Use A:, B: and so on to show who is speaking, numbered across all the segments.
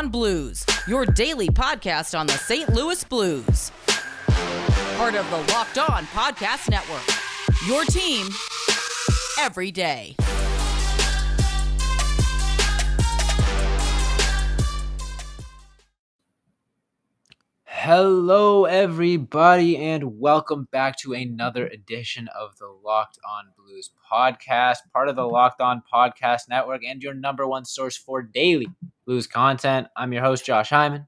A: On Blues, your daily podcast on the St. Louis Blues. Part of the Locked On Podcast Network, your team every day.
B: Hello, everybody, and welcome back to another edition of the Locked On Blues podcast, part of the Locked On Podcast Network, and your number one source for daily Blues content. I'm your host, Josh Hyman.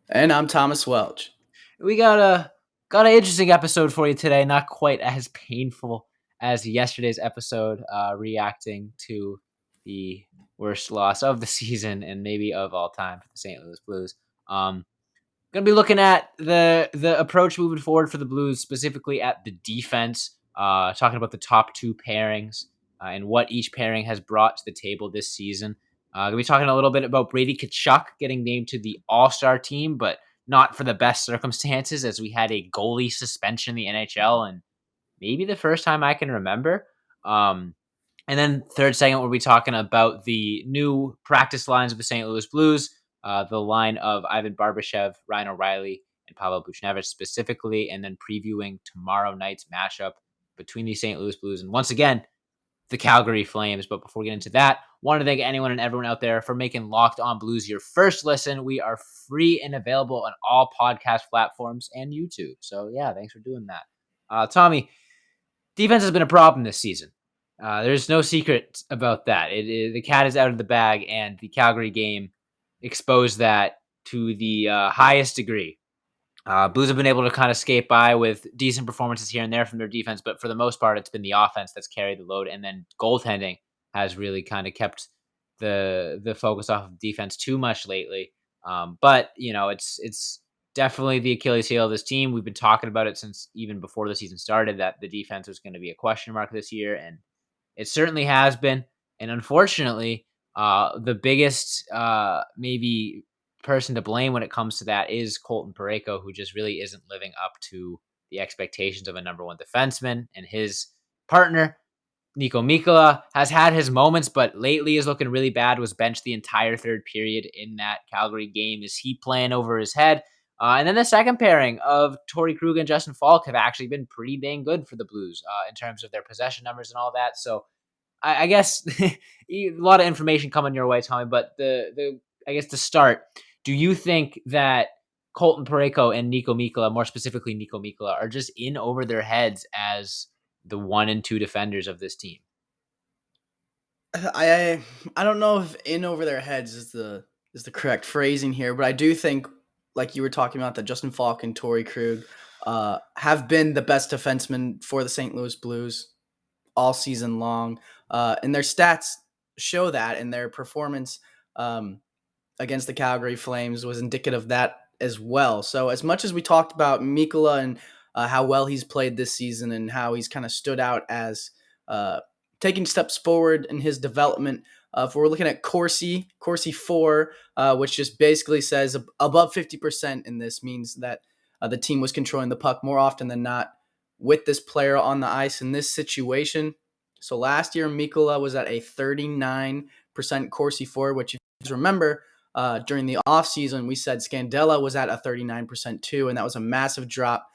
C: And I'm Thomas Welch.
B: We got an interesting episode for you today, not quite as painful as yesterday's episode, reacting to the worst loss of the season and maybe of all time for the St. Louis Blues. Going to be looking at the approach moving forward for the Blues, specifically at the defense, talking about the top two pairings and what each pairing has brought to the table this season. Going to be talking a little bit about Brady Tkachuk getting named to the All-Star team, but not for the best circumstances, as we had a goalie suspension in the NHL, and maybe the first time I can remember. And then third segment, we'll be talking about the new practice lines of the St. Louis Blues. The line of Ivan Barbashev, Ryan O'Reilly, and Pavel Buchnevich specifically, and then previewing tomorrow night's matchup between the St. Louis Blues and, once again, the Calgary Flames. But before we get into that, want to thank anyone and everyone out there for making Locked On Blues your first listen. We are free and available on all podcast platforms and YouTube. So, yeah, thanks for doing that. Tommy, defense has been a problem this season. There's no secret about that. The cat is out of the bag, and the Calgary game exposed that to the highest degree. Blues have been able to kind of skate by with decent performances here and there from their defense, but for the most part, it's been the offense that's carried the load, and then goaltending has really kind of kept the focus off of defense too much lately. But you know, it's definitely the Achilles heel of this team. We've been talking about it since even before the season started, that the defense was going to be a question mark this year, and it certainly has been. And unfortunately, the biggest maybe person to blame when it comes to that is Colton Parayko, who just really isn't living up to the expectations of a number one defenseman. And his partner, Niko Mikkola, has had his moments, but lately is looking really bad. Was benched the entire third period in that Calgary game. Is he playing over his head? And then the second pairing of Torrey Krug and Justin Falk have actually been pretty dang good for the Blues in terms of their possession numbers and all that. So I guess a lot of information coming your way, Tommy, but I guess to start, do you think that Colton Parayko and Niko Mikkola, more specifically Niko Mikkola, are just in over their heads as the 1 and 2 defenders of this team?
C: I don't know if "in over their heads" is the correct phrasing here, but I do think, like you were talking about, that Justin Falk and Torrey Krug have been the best defensemen for the St. Louis Blues all season long, and their stats show that, and their performance against the Calgary Flames was indicative of that as well. So as much as we talked about Mikkola and how well he's played this season and how he's kind of stood out as taking steps forward in his development, if we're looking at Corsi 4, which just basically says above 50% in this, means that the team was controlling the puck more often than not with this player on the ice in this situation. So last year, Mikkola was at a 39% Corsi 4, which, if you guys remember, during the offseason, we said Scandella was at a 39% too, and that was a massive drop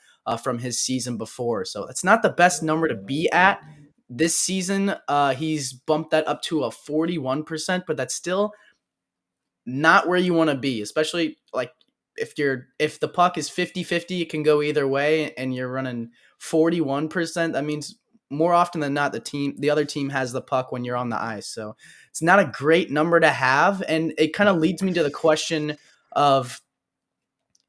C: from his season before. So it's not the best number to be at. This season, he's bumped that up to a 41%, but that's still not where you want to be, especially like if the puck is 50-50, it can go either way, and you're running 41%. That means more often than not, the other team has the puck when you're on the ice. So it's not a great number to have. And it kind of leads me to the question of,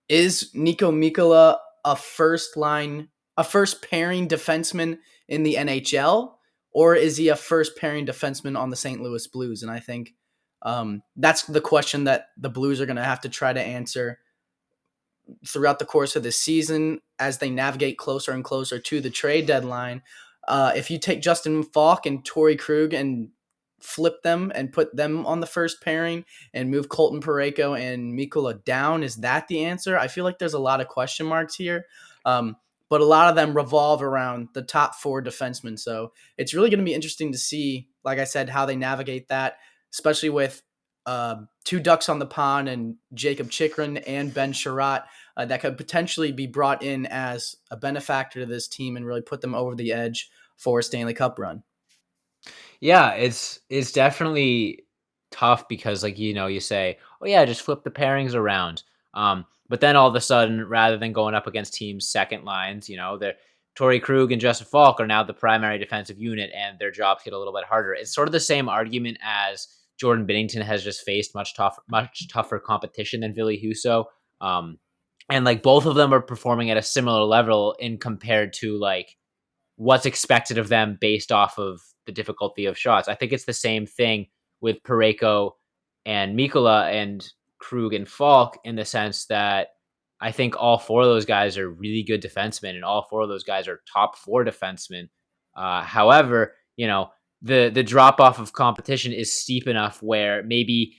C: is Niko Mikkola a first pairing defenseman in the NHL, or is he a first pairing defenseman on the St. Louis Blues? And I think that's the question that the Blues are going to have to try to answer throughout the course of the season as they navigate closer and closer to the trade deadline. If you take Justin Falk and Torrey Krug and flip them and put them on the first pairing and move Colton Parayko and Mikkola down, is that the answer? I feel like there's a lot of question marks here, but a lot of them revolve around the top 4 defensemen. So it's really going to be interesting to see, like I said, how they navigate that, especially with two ducks on the pond and Jacob Chikrin and Ben Sherratt that could potentially be brought in as a benefactor to this team and really put them over the edge for a Stanley Cup run.
B: Yeah, it's definitely tough because you say, "Oh yeah, just flip the pairings around." But then all of a sudden, rather than going up against teams' second lines, the Torrey Krug and Justin Falk are now the primary defensive unit, and their jobs get a little bit harder. It's sort of the same argument as Jordan Binnington has just faced much tougher competition than Ville Husso. And both of them are performing at a similar level in compared to what's expected of them based off of the difficulty of shots. I think it's the same thing with Parayko and Mikkola and Krug and Falk in the sense that I think all four of those guys are really good defensemen and all four of those guys are top four defensemen. However, the drop off of competition is steep enough where maybe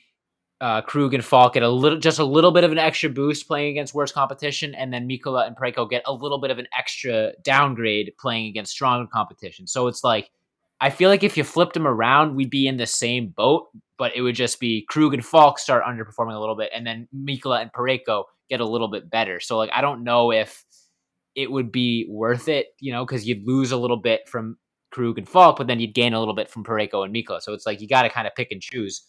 B: Krug and Falk get a little bit of an extra boost playing against worse competition, and then Mikkola and Parayko get a little bit of an extra downgrade playing against stronger competition. So it's I feel like if you flipped them around, we'd be in the same boat, but it would just be Krug and Falk start underperforming a little bit, and then Mikkola and Parayko get a little bit better. So I don't know if it would be worth it, because you'd lose a little bit from Krug and Falk, but then you'd gain a little bit from Parayko and Mikkola. So it's you got to kind of pick and choose.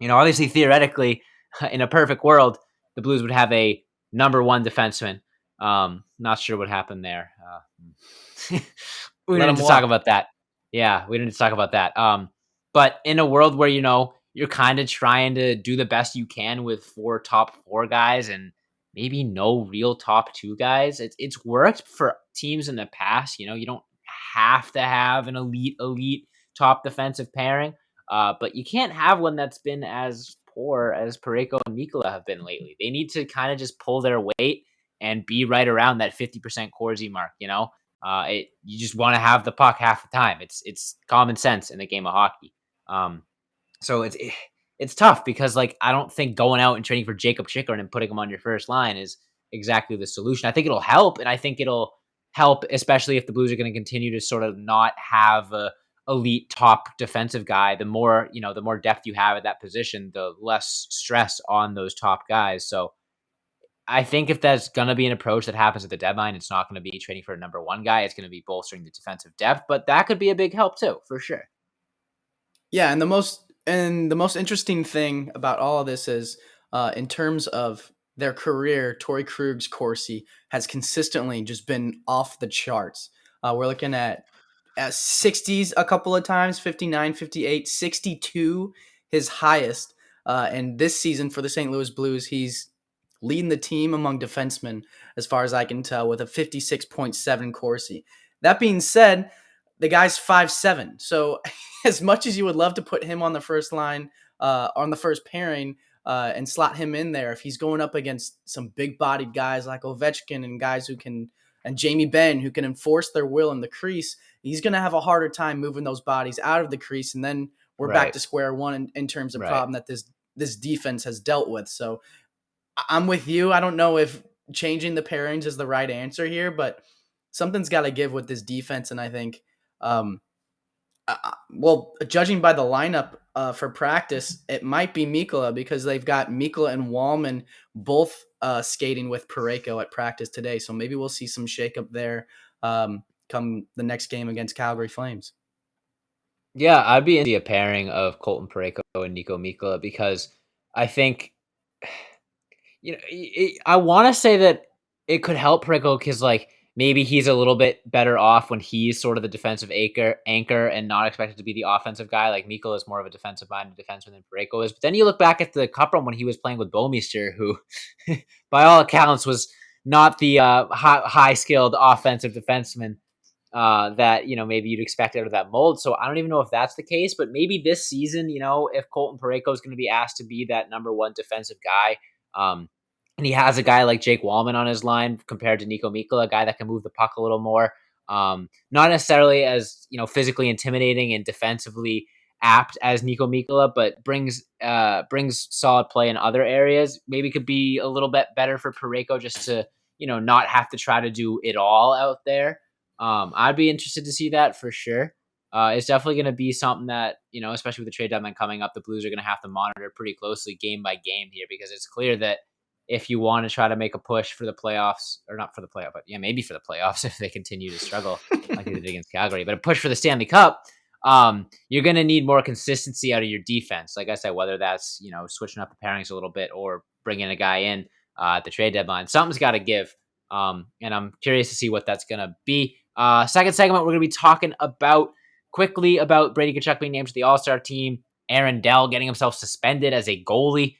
B: Obviously, theoretically, in a perfect world, the Blues would have a number one defenseman. Not sure what happened there. We didn't need to talk about that. Yeah, we didn't need to talk about that. But in a world where, you're kind of trying to do the best you can with four top four guys and maybe no real top two guys, it's worked for teams in the past. You don't have to have an elite top defensive pairing. But you can't have one that's been as poor as Parayko and Mikkola have been lately. They need to kind of just pull their weight and be right around that 50% Corsi mark. You just want to have the puck half the time. It's common sense in the game of hockey. So it's tough because I don't think going out and trading for Jacob Chikrin and putting him on your first line is exactly the solution. I think it'll help, and I think it'll help especially if the Blues are going to continue to sort of not have a elite top defensive guy. The more depth you have at that position, the less stress on those top guys. So I think if that's going to be an approach that happens at the deadline, it's not going to be trading for a number one guy. It's going to be bolstering the defensive depth, but that could be a big help too, for sure.
C: Yeah, and the most interesting thing about all of this is in terms of their career, Torrey Krug's Corsi has consistently just been off the charts. We're looking at 60s a couple of times, 59, 58, 62, his highest. And this season for the St. Louis Blues, he's leading the team among defensemen, as far as I can tell, with a 56.7 Corsi. That being said, the guy's 5'7". So as much as you would love to put him on the first line, on the first pairing, and slot him in there, if he's going up against some big-bodied guys like Ovechkin and guys and Jamie Benn, who can enforce their will in the crease, he's going to have a harder time moving those bodies out of the crease, and then we're back to square one in terms of problem that this defense has dealt with. So I'm with you. I don't know if changing the pairings is the right answer here, but something's got to give with this defense, and I think, judging by the lineup for practice, it might be Mikkola because they've got Mikkola and Wallman both skating with Parayko at practice today. So maybe we'll see some shakeup there come the next game against Calgary Flames.
B: Yeah, I'd be into a pairing of Colton Parayko and Nico Mikkola because I think, I want to say that it could help Parayko because maybe he's a little bit better off when he's sort of the defensive anchor and not expected to be the offensive guy. Like Mikkola is more of a defensive-minded defenseman than Parayko is. But then you look back at the Cup run when he was playing with Bouwmeester, who, by all accounts, was not the high-skilled offensive defenseman that maybe you'd expect out of that mold. So I don't even know if that's the case, but maybe this season, if Colton Parayko is going to be asked to be that number one defensive guy, and he has a guy like Jake Wallman on his line compared to Nico Mikkola, a guy that can move the puck a little more, not necessarily as physically intimidating and defensively apt as Nico Mikkola, but brings solid play in other areas. Maybe could be a little bit better for Parayko just to not have to try to do it all out there. I'd be interested to see that for sure. It's definitely going to be something that, especially with the trade deadline coming up, the Blues are going to have to monitor pretty closely game by game here, because it's clear that if you want to try to make a push for the playoffs, or not for the playoff, but maybe for the playoffs if they continue to struggle like they did against Calgary, but a push for the Stanley Cup, you're going to need more consistency out of your defense. Like I said, whether that's, switching up the pairings a little bit or bringing a guy in at the trade deadline, something's got to give. And I'm curious to see what that's going to be. Second segment, we're going to be talking quickly about Brady Tkachuk being named to the All-Star team, Aaron Dell getting himself suspended as a goalie,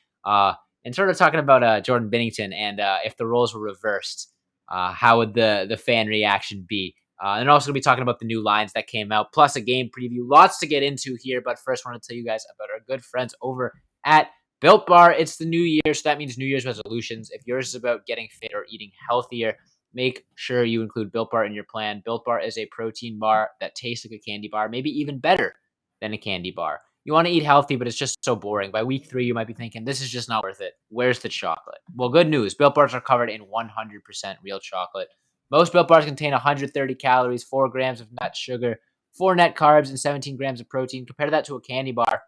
B: and sort of talking about Jordan Binnington and if the roles were reversed, how would the fan reaction be? And also going to be talking about the new lines that came out, plus a game preview. Lots to get into here, but first I want to tell you guys about our good friends over at Built Bar. It's the new year, so that means New Year's resolutions. If yours is about getting fit or eating healthier, make sure you include Built Bar in your plan. Built Bar is a protein bar that tastes like a candy bar, maybe even better than a candy bar. You want to eat healthy, but it's just so boring. By week 3, you might be thinking, this is just not worth it. Where's the chocolate? Well, good news. Built Bars are covered in 100% real chocolate. Most Built Bars contain 130 calories, 4 grams of net sugar, 4 net carbs, and 17 grams of protein. Compare that to a candy bar,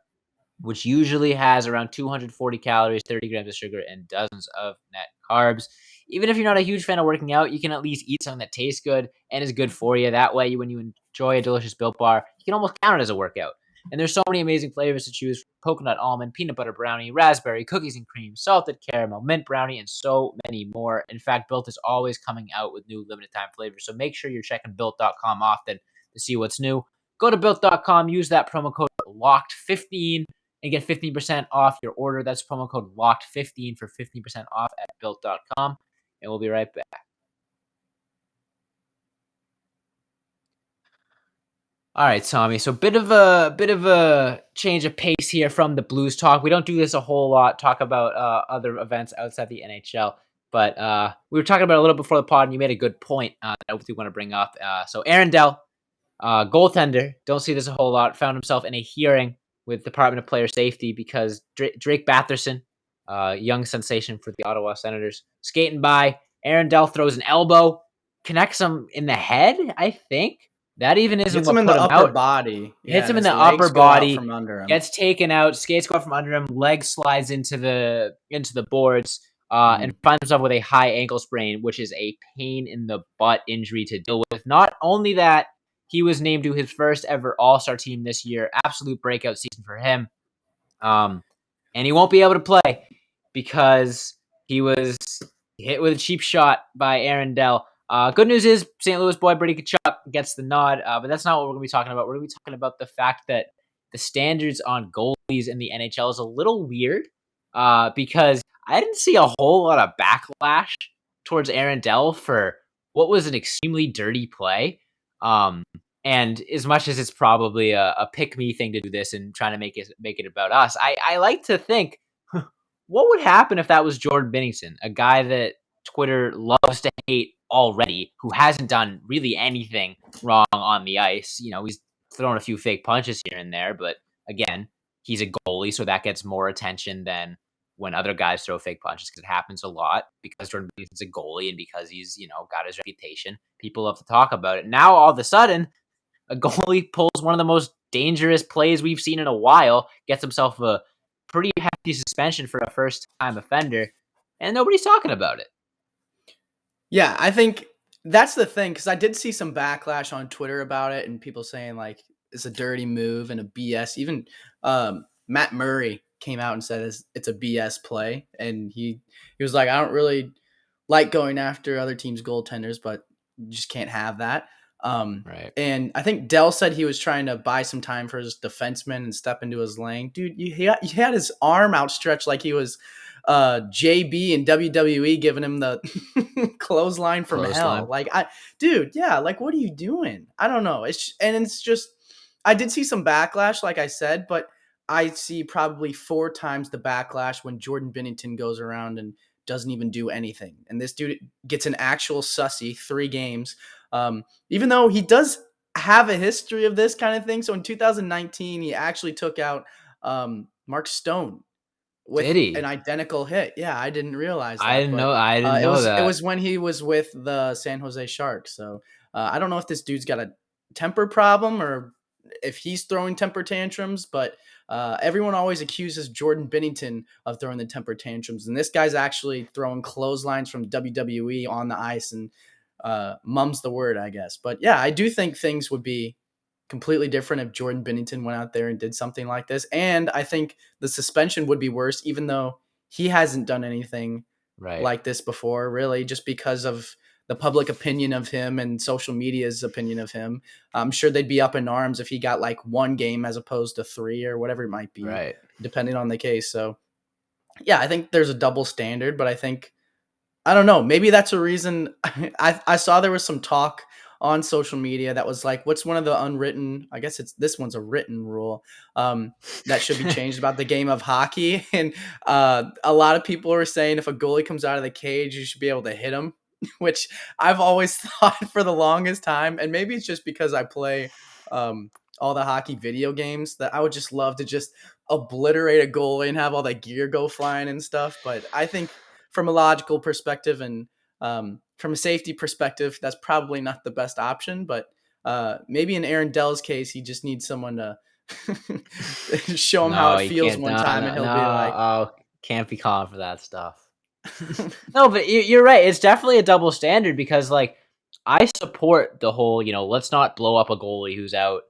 B: which usually has around 240 calories, 30 grams of sugar, and dozens of net carbs. Even if you're not a huge fan of working out, you can at least eat something that tastes good and is good for you. That way, when you enjoy a delicious Built Bar, you can almost count it as a workout. And there's so many amazing flavors to choose from: coconut almond, peanut butter brownie, raspberry, cookies and cream, salted caramel, mint brownie, and so many more. In fact, Built is always coming out with new limited time flavors, so make sure you're checking Built.com often to see what's new. Go to Built.com, use that promo code LOCKED15 and get 15% off your order. That's promo code LOCKED15 for 15% off at Built.com, and we'll be right back. All right, Tommy. So bit of a change of pace here from the Blues talk. We don't do this a whole lot. Talk about other events outside the NHL, but we were talking about it a little before the pod, and you made a good point that I do want to bring up. So Aaron Dell, goaltender, don't see this a whole lot, found himself in a hearing with Department of Player Safety because Drake Batherson, young sensation for the Ottawa Senators, skating by. Aaron Dell throws an elbow, connects him in the head, I think. That even isn't
C: Hits
B: what
C: him in
B: put
C: the
B: him
C: upper
B: out.
C: body.
B: Hits him in
C: his
B: the
C: legs
B: upper
C: go out
B: body,
C: from under him.
B: gets taken out, skates go out from under him, leg slides into the boards, and finds himself with a high ankle sprain, which is a pain in the butt injury to deal with. Not only that, he was named to his first ever All-Star team this year. Absolute breakout season for him. And he won't be able to play because he was hit with a cheap shot by Aaron Dell. Good news is St. Louis boy Brady Tkachuk gets the nod, but that's not what we're going to be talking about. We're going to be talking about the fact that the standards on goalies in the NHL is a little weird because I didn't see a whole lot of backlash towards Aaron Dell for what was an extremely dirty play. And as much as it's probably a pick-me thing to do this and trying to make it about us, I like to think, what would happen if that was Jordan Binnington, a guy that Twitter loves to hate already, who hasn't done really anything wrong on the ice? He's thrown a few fake punches here and there, but again, he's a goalie, so that gets more attention than when other guys throw fake punches, because it happens a lot. Because Jordan Binnington's a goalie and because he's, got his reputation, people love to talk about it. Now, all of a sudden, a goalie pulls one of the most dangerous plays we've seen in a while, gets himself a pretty hefty suspension for a first-time offender, and nobody's talking about it.
C: Yeah, I think that's the thing, because I did see some backlash on Twitter about it and people saying, like, it's a dirty move and a BS. Even Matt Murray came out and said it's a BS play, and he was like, I don't really like going after other teams' goaltenders, but you just can't have that.
B: Right.
C: And I think Dell said he was trying to buy some time for his defenseman and step into his lane. Dude, he had his arm outstretched like he was JB in WWE giving him the clothesline from hell. Like, what are you doing? I don't know. It's just, I did see some backlash, like I said, but I see probably 4 times the backlash when Jordan Binnington goes around and doesn't even do anything. And this dude gets an actual sussy 3 games. Even though he does have a history of this kind of thing. So in 2019, he actually took out Mark Stone with an identical hit. Yeah, I didn't realize that.
B: I didn't know that.
C: It was when he was with the San Jose Sharks. So I don't know if this dude's got a temper problem or if he's throwing temper tantrums, but everyone always accuses Jordan Binnington of throwing the temper tantrums, and this guy's actually throwing clotheslines from WWE on the ice, and mum's the word, I guess. But yeah, I do think things would be completely different if Jordan Binnington went out there and did something like this. And I think the suspension would be worse, even though he hasn't done anything
B: Right.
C: like this before, really, just because of the public opinion of him and social media's opinion of him. I'm sure they'd be up in arms if he got like 1 game as opposed to 3 or whatever it might be,
B: Right.
C: depending on the case. So yeah, I think there's a double standard, but I don't know. Maybe that's a reason. I saw there was some talk on social media that was like, what's one of the unwritten, I guess this one's a written rule, that should be changed about the game of hockey. And a lot of people are saying if a goalie comes out of the cage, you should be able to hit him, which I've always thought for the longest time. And maybe it's just because I play all the hockey video games that I would just love to just obliterate a goalie and have all that gear go flying and stuff. But I think from a logical perspective and from a safety perspective, that's probably not the best option. But maybe in Aaron Dell's case, he just needs someone to show him how
B: No,
C: it
B: you
C: feels
B: can't.
C: one
B: No,
C: time,
B: no,
C: and he'll
B: no.
C: be like,
B: Oh, can't be calling for that stuff. No, but you're right. It's definitely a double standard because, like, I support the whole, let's not blow up a goalie who's out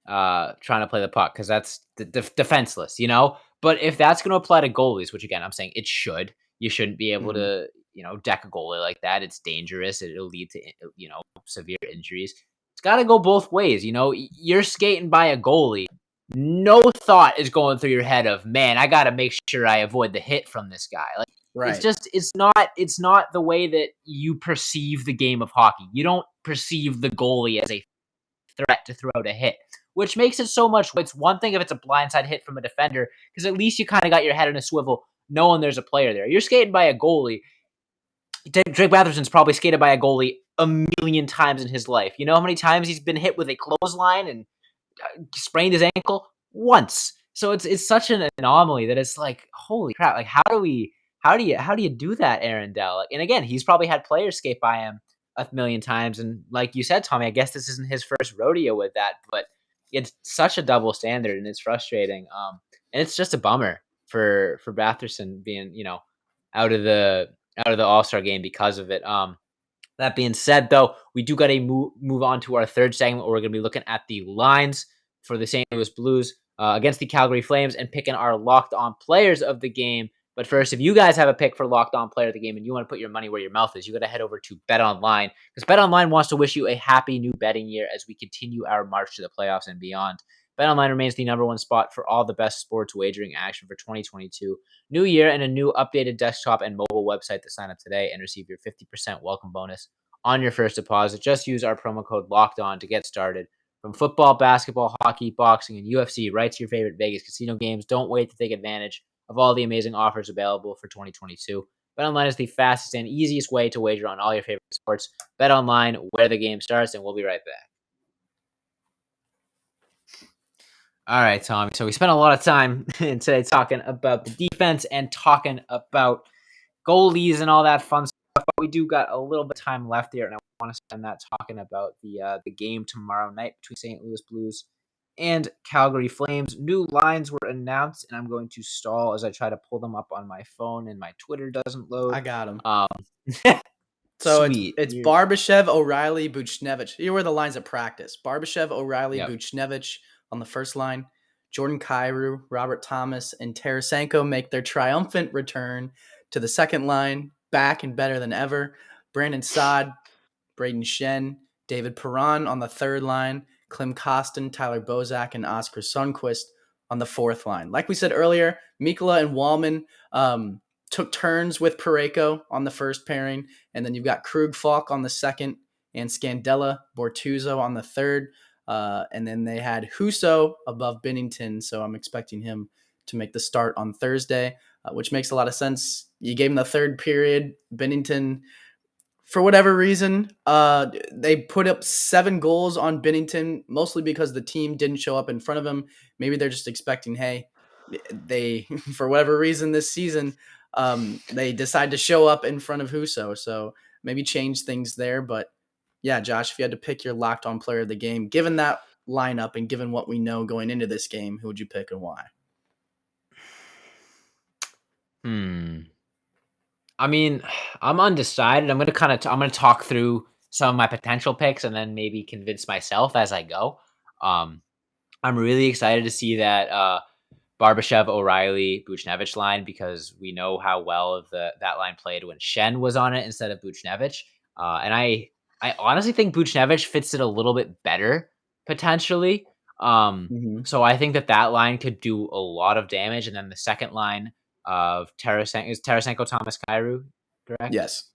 B: trying to play the puck because that's defenseless, But if that's going to apply to goalies, which again, I'm saying it should, you shouldn't be able
C: Mhm.
B: to, deck a goalie like that. It's dangerous. It'll lead to, severe injuries. It's got to go both ways. You're skating by a goalie. No thought is going through your head of, man, I got to make sure I avoid the hit from this guy. Like,
C: Right.
B: it's not the way that you perceive the game of hockey. You don't perceive the goalie as a threat to throw out a hit, which makes it so much. It's one thing if it's a blindside hit from a defender, because at least you kind of got your head in a swivel knowing there's a player there. You're skating by a goalie. Drake Batherson's probably skated by a goalie a million times in his life. You know how many times he's been hit with a clothesline and sprained his ankle? Once. So it's such an anomaly that it's like, holy crap, like how do you do that, Aaron Dell? And again, he's probably had players skate by him a million times, and like you said, Tommy, I guess this isn't his first rodeo with that, but it's such a double standard and it's frustrating. And it's just a bummer for Batherson being, out of the All-Star game because of it. That being said, though, we do got to move on to our third segment where we're going to be looking at the lines for the St. Louis Blues against the Calgary Flames and picking our locked on players of the game. But first, if you guys have a pick for locked on player of the game and you want to put your money where your mouth is, you got to head over to Bet Online because Bet Online wants to wish you a happy new betting year as we continue our march to the playoffs and beyond. Bet Online remains the number one spot for all the best sports wagering action for 2022. New year and a new updated desktop and mobile website to sign up today and receive your 50% welcome bonus on your first deposit. Just use our promo code LOCKEDON to get started. From football, basketball, hockey, boxing, and UFC, right to your favorite Vegas casino games. Don't wait to take advantage of all the amazing offers available for 2022. BetOnline is the fastest and easiest way to wager on all your favorite sports. BetOnline, where the game starts, and we'll be right back. All right, Tommy. So we spent a lot of time today talking about the defense and talking about goalies and all that fun stuff. But we do got a little bit of time left here, and I want to spend that talking about the game tomorrow night between St. Louis Blues and Calgary Flames. New lines were announced, and I'm going to stall as I try to pull them up on my phone, and my Twitter doesn't load.
C: I got him.
B: Um,
C: So
B: sweet.
C: it's Barbashev, O'Reilly, Buchnevich. Here were the lines of practice. Barbashev, O'Reilly,
B: Yep.
C: Buchnevich on the first line. Jordan Kyrou, Robert Thomas, and Tarasenko make their triumphant return to the second line, back and better than ever. Brandon Saad, Braden Shen, David Perron on the third line, Klim Kostin, Tyler Bozak, and Oscar Sundquist on the fourth line. Like we said earlier, Mikkola and Wallman took turns with Parayko on the first pairing, and then you've got Krug Falk on the second, and Scandella Bortuzzo on the third. And then they had Husso above Binnington, so I'm expecting him to make the start on Thursday, which makes a lot of sense. You gave him the third period. Binnington, for whatever reason, they put up 7 goals on Binnington, mostly because the team didn't show up in front of him. Maybe they're just expecting, hey, they, for whatever reason this season, they decide to show up in front of Husso. So maybe change things there. But yeah, Josh, if you had to pick your locked on player of the game, given that lineup and given what we know going into this game, who would you pick and why?
B: I mean, I'm undecided. I'm gonna talk through some of my potential picks and then maybe convince myself as I go. Um, I'm really excited to see that Barbashev, O'Reilly, Buchnevich line because we know how well that line played when Shen was on it instead of Buchnevich. And I honestly think Buchnevich fits it a little bit better potentially.
C: Mm-hmm.
B: So I think that line could do a lot of damage. And then the second line of Tarasenko, Thomas Kyrou, correct?
C: Yes.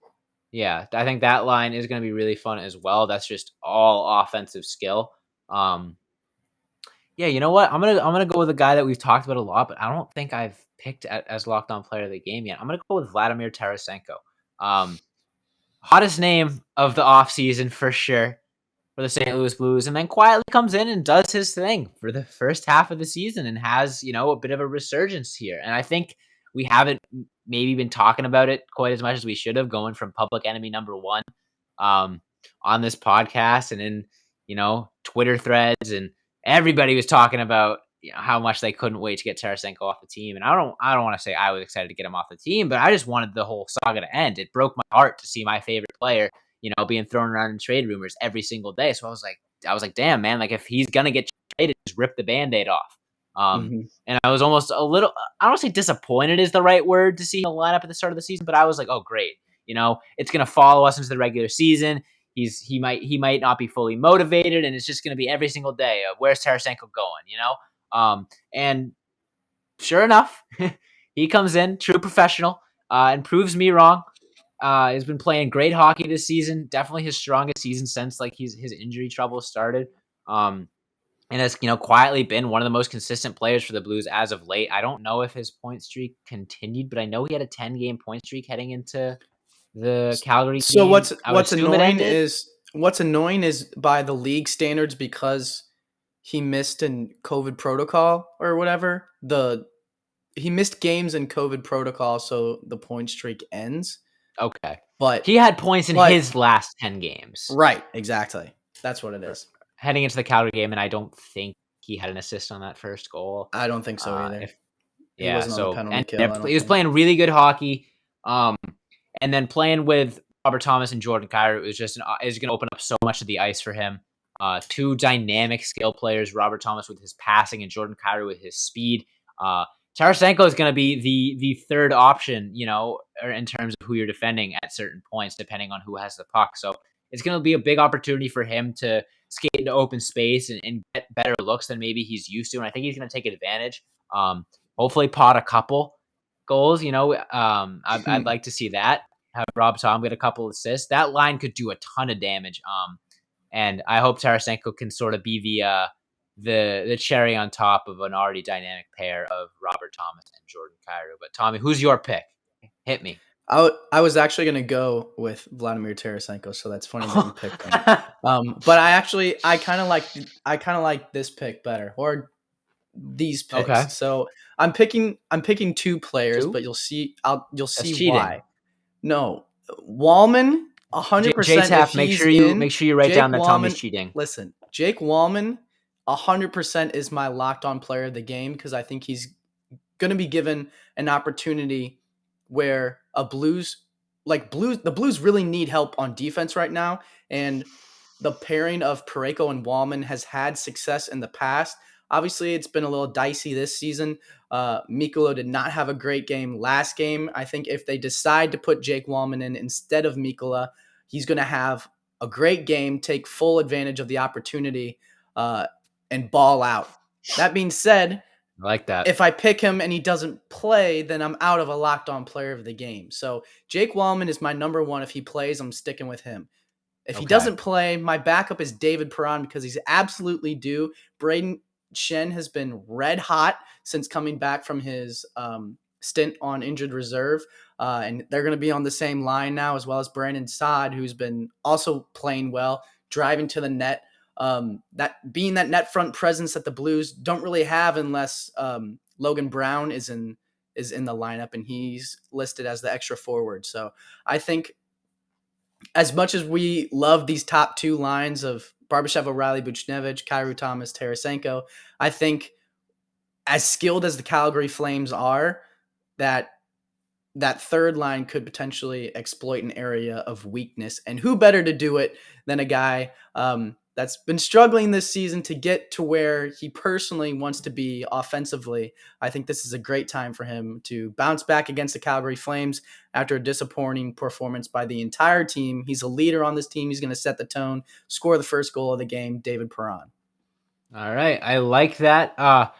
B: Yeah, I think that line is going to be really fun as well. That's just all offensive skill. Um, yeah, you know what? I'm gonna go with a guy that we've talked about a lot, but I don't think I've picked as locked on player of the game yet. I'm gonna go with Vladimir Tarasenko. Um, Hottest name of the offseason for sure for the St. Louis Blues, and then quietly comes in and does his thing for the first half of the season and has, a bit of a resurgence here. And I think we haven't maybe been talking about it quite as much as we should have, going from public enemy number one um, on this podcast and in, Twitter threads, and everybody was talking about how much they couldn't wait to get Tarasenko off the team. And I don't want to say I was excited to get him off the team, but I just wanted the whole saga to end. It broke my heart to see my favorite player being thrown around in trade rumors every single day. So I was like, damn, man, like if he's gonna get traded, just rip the Band-Aid off.
C: Mm-hmm.
B: And I was almost a little, I don't say disappointed is the right word to see the lineup at the start of the season, but I was like, oh, great. It's gonna follow us into the regular season. He might not be fully motivated, and it's just gonna be every single day of where's Tarasenko going, and sure enough, he comes in, true professional, and proves me wrong. He's been playing great hockey this season. Definitely his strongest season since his injury trouble started. And has quietly been one of the most consistent players for the Blues as of late. I don't know if his point streak continued, but I know he had a 10-game point streak heading into the Calgary
C: So
B: game.
C: what's
B: I would
C: what's
B: assume it
C: annoying
B: ended.
C: is what's annoying is by the league standards because he missed in COVID protocol or whatever. He missed games in COVID protocol, so the point streak ends.
B: Okay,
C: But
B: he had points in
C: but
B: his last 10 games
C: right, exactly. That's what it
B: for-
C: is.
B: heading into the Calgary game, and I don't think he had an assist on that first goal.
C: I don't think so either.
B: If
C: He
B: Yeah,
C: wasn't on the
B: so
C: penalty
B: and
C: kill, I don't
B: he was
C: think.
B: playing really good hockey, and then playing with Robert Thomas and Jordan Kyrou is just is going to open up so much of the ice for him. Two dynamic skill players, Robert Thomas with his passing and Jordan Kyrou with his speed. Tarasenko is going to be the third option, or in terms of who you're defending at certain points, depending on who has the puck. So it's going to be a big opportunity for him to skate into open space and get better looks than maybe he's used to. And I think he's going to take advantage. Hopefully pot a couple goals. I'd like to see that. Have Rob Tom get a couple assists. That line could do a ton of damage. And I hope Tarasenko can sort of be the cherry on top of an already dynamic pair of Robert Thomas and Jordan Kyrou. But Tommy, who's your pick? Hit me.
C: I was actually going to go with Vladimir Tarasenko, so that's funny that you picked him. But I kind of like this pick better, or these
B: Okay.
C: picks. So I'm picking two players,
B: Two?
C: but you'll see
B: That's cheating.
C: why. No, Wallman, 100%. If
B: J-Tap,
C: he's in,
B: make sure you write
C: Jake
B: down that Tommy's
C: Wallman.
B: cheating.
C: Listen, Jake Wallman, 100% is my locked on player of the game because I think he's going to be given an opportunity where the Blues really need help on defense right now, and the pairing of Parayko and Wallman has had success in the past. Obviously, it's been a little dicey this season. Mikula did not have a great game last game. I think if they decide to put Jake Wallman in instead of Mikula, he's going to have a great game, take full advantage of the opportunity, and ball out. That being said,
B: I like that.
C: if I pick him and he doesn't play, then I'm out of a locked on player of the game. So Jake Wallman is my number one. If he plays, I'm sticking with him. If he doesn't play, my backup is David Perron because he's absolutely due. Braden Shen has been red hot since coming back from his stint on injured reserve. And they're going to be on the same line now, as well as Brandon Saad, who's been also playing well, driving to the net. That being that net front presence that the Blues don't really have unless Logan Brown is in the lineup and he's listed as the extra forward. So I think as much as we love these top two lines of Barbashev, O'Reilly, Buchnevich, Kyrou Thomas, Tarasenko, I think as skilled as the Calgary Flames are, that that third line could potentially exploit an area of weakness. And who better to do it than a guy that's been struggling this season to get to where he personally wants to be offensively? I think this is a great time for him to bounce back against the Calgary Flames after a disappointing performance by the entire team. He's a leader on this team. He's going to set the tone, score the first goal of the game, David Perron.
B: All right, I like that.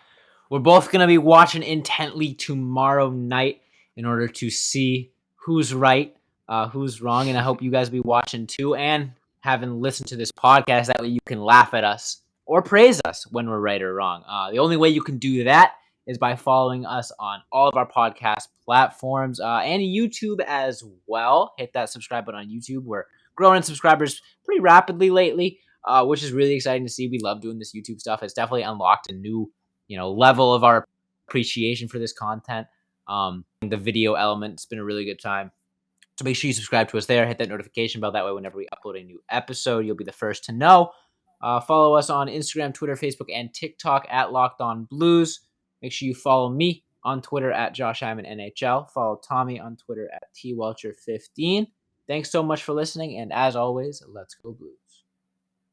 B: We're both going to be watching intently tomorrow night in order to see who's right, who's wrong, and I hope you guys will be watching too and having listened to this podcast. That way you can laugh at us or praise us when we're right or wrong. The only way you can do that is by following us on all of our podcast platforms and YouTube as well. Hit that subscribe button on YouTube. We're growing in subscribers pretty rapidly lately, which is really exciting to see. We love doing this YouTube stuff. It's definitely unlocked a new level of our appreciation for this content. The video element, it's been a really good time. So make sure you subscribe to us there. Hit that notification bell. That way, whenever we upload a new episode, you'll be the first to know. Follow us on Instagram, Twitter, Facebook, and TikTok at Locked On Blues. Make sure you follow me on Twitter at Josh Hyman NHL. Follow Tommy on Twitter at TWelcher15. Thanks so much for listening. And as always, let's go Blues.